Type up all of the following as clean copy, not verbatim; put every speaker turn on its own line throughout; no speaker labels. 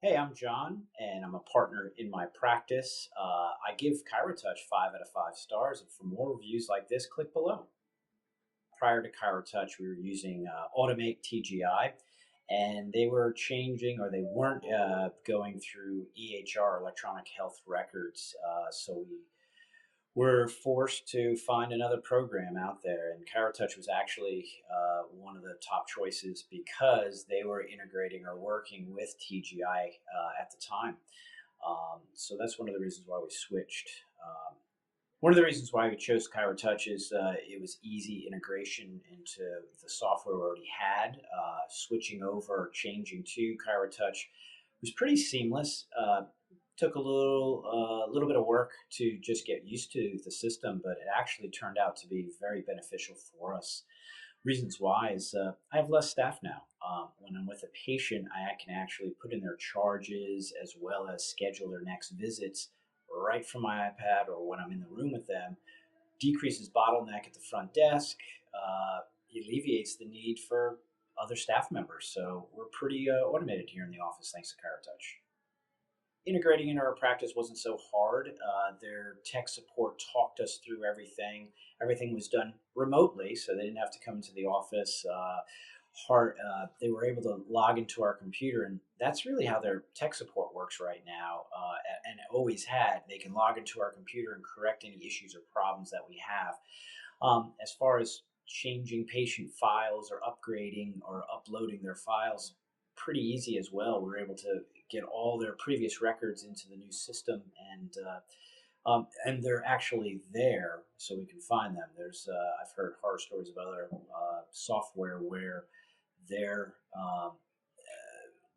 Hey, I'm John, and I'm a partner in my practice. I give ChiroTouch 5 out of 5 stars, and for more reviews like this, click below. Prior to ChiroTouch, we were using Automate TGI, and they were changing, or they weren't going through EHR, electronic health records. So we were forced to find another program out there, and ChiroTouch was actually one of the top choices because they were integrating or working with TGI at the time. So that's one of the reasons why we switched. One of the reasons why we chose ChiroTouch is it was easy integration into the software we already had. Switching over, changing to ChiroTouch was pretty seamless. Took a little bit of work to just get used to the system, but it actually turned out to be very beneficial for us. Reasons why is I have less staff now. When I'm with a patient, I can actually put in their charges as well as schedule their next visits right from my iPad or when I'm in the room with them. Decreases bottleneck at the front desk, alleviates the need for other staff members. So we're pretty automated here in the office thanks to ChiroTouch. Integrating into our practice wasn't so hard. Their tech support talked us through everything. Everything was done remotely, so they didn't have to come into the office. They were able to log into our computer, and that's really how their tech support works right now, and always had. They can log into our computer and correct any issues or problems that we have. As far as changing patient files or upgrading or uploading their files, pretty easy as well. We're able to get all their previous records into the new system, and they're actually there, so we can find them. I've heard horror stories of other software where their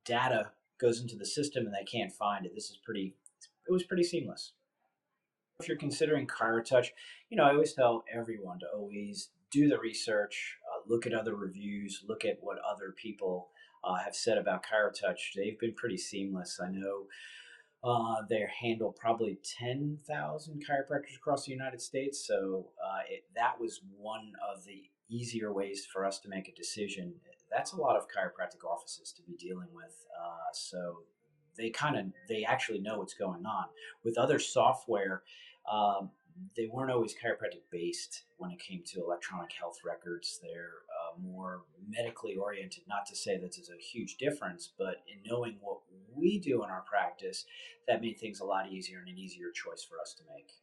data goes into the system and they can't find it. It was pretty seamless. If you're considering ChiroTouch, I always tell everyone to always do the research, look at other reviews, look at what other people have said about ChiroTouch. They've been pretty seamless. I know they handle probably 10,000 chiropractors across the United States. So that was one of the easier ways for us to make a decision. That's a lot of chiropractic offices to be dealing with. So they actually know what's going on. With other software, um, they weren't always chiropractic based when it came to electronic health records. They're more medically oriented. Not to say that there's a huge difference, but in knowing what we do in our practice, that made things a lot easier and an easier choice for us to make.